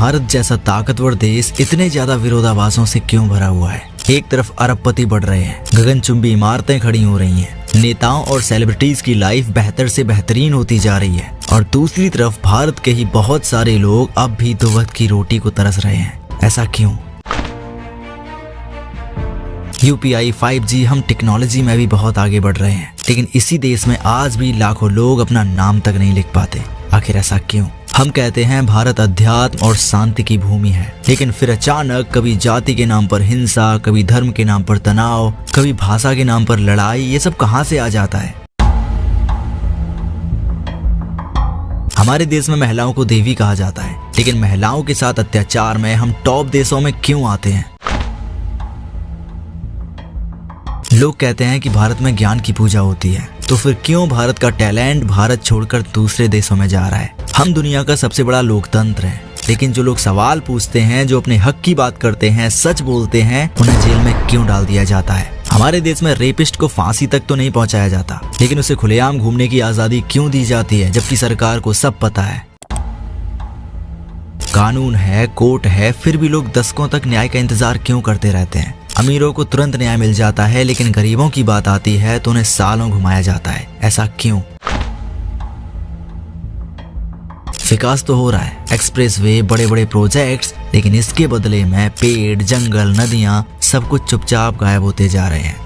भारत जैसा ताकतवर देश इतने ज्यादा विरोधाभासों से क्यों भरा हुआ है? एक तरफ अरबपति बढ़ रहे हैं, गगनचुंबी इमारतें खड़ी हो रही हैं, नेताओं और सेलिब्रिटीज की लाइफ बेहतर से बेहतरीन होती जा रही है, और दूसरी तरफ भारत के ही बहुत सारे लोग अब भी दो वक्त की रोटी को तरस रहे हैं। ऐसा क्यों? UPI 5G हम टेक्नोलॉजी में भी बहुत आगे बढ़ रहे हैं, लेकिन इसी देश में आज भी लाखों लोग अपना नाम तक नहीं लिख पाते। आखिर ऐसा क्यों? हम कहते हैं भारत अध्यात्म और शांति की भूमि है, लेकिन फिर अचानक कभी जाति के नाम पर हिंसा, कभी धर्म के नाम पर तनाव, कभी भाषा के नाम पर लड़ाई, ये सब कहां से आ जाता है? हमारे देश में महिलाओं को देवी कहा जाता है, लेकिन महिलाओं के साथ अत्याचार में हम टॉप देशों में क्यों आते हैं? लोग कहते हैं कि भारत में ज्ञान की पूजा होती है, तो फिर क्यों भारत का टैलेंट भारत छोड़कर दूसरे देशों में जा रहा है? हम दुनिया का सबसे बड़ा लोकतंत्र हैं, लेकिन जो लोग सवाल पूछते हैं, जो अपने हक की बात करते हैं, सच बोलते हैं, उन्हें जेल में क्यों डाल दिया जाता है? हमारे देश में रेपिस्ट को फांसी तक तो नहीं पहुंचाया जाता, लेकिन उसे खुलेआम घूमने की आजादी क्यों दी जाती है, जबकि सरकार को सब पता है? कानून है, कोर्ट है, फिर भी लोग दशकों तक न्याय का इंतजार क्यों करते रहते हैं? अमीरों को तुरंत न्याय मिल जाता है, लेकिन गरीबों की बात आती है तो उन्हें सालों घुमाया जाता है। ऐसा क्यों? विकास तो हो रहा है, एक्सप्रेसवे, बड़े बड़े प्रोजेक्ट्स, लेकिन इसके बदले में पेड़, जंगल, नदियां सब कुछ चुपचाप गायब होते जा रहे हैं।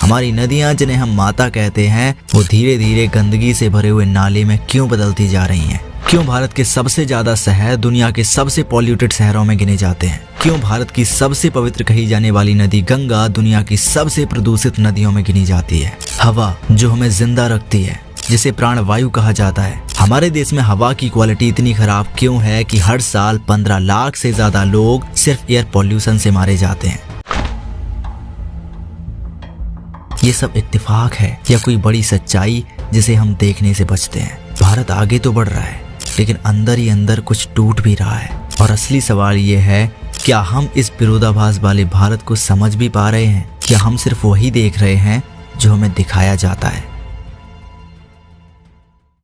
हमारी नदियां, जिन्हें हम माता कहते हैं, वो धीरे धीरे गंदगी से भरे हुए नाले में क्यों बदलती जा रही हैं? क्यों भारत के सबसे ज्यादा शहर दुनिया के सबसे पॉल्यूटेड शहरों में गिने जाते हैं? क्यों भारत की सबसे पवित्र कही जाने वाली नदी गंगा दुनिया की सबसे प्रदूषित नदियों में गिनी जाती है? हवा, जो हमें जिंदा रखती है, जिसे प्राणवायु कहा जाता है, हमारे देश में हवा की क्वालिटी इतनी खराब क्यों है कि हर साल 15 लाख से ज्यादा लोग सिर्फ एयर पॉल्यूशन से मारे जाते हैं? ये सब इत्तेफाक है या कोई बड़ी सच्चाई जिसे हम देखने से बचते हैं? भारत आगे तो बढ़ रहा है, लेकिन अंदर ही अंदर कुछ टूट भी रहा है, और असली सवाल ये है, क्या हम इस विरोधाभास वाले भारत को समझ भी पा रहे हैं, या हम सिर्फ वही देख रहे हैं जो हमें दिखाया जाता है?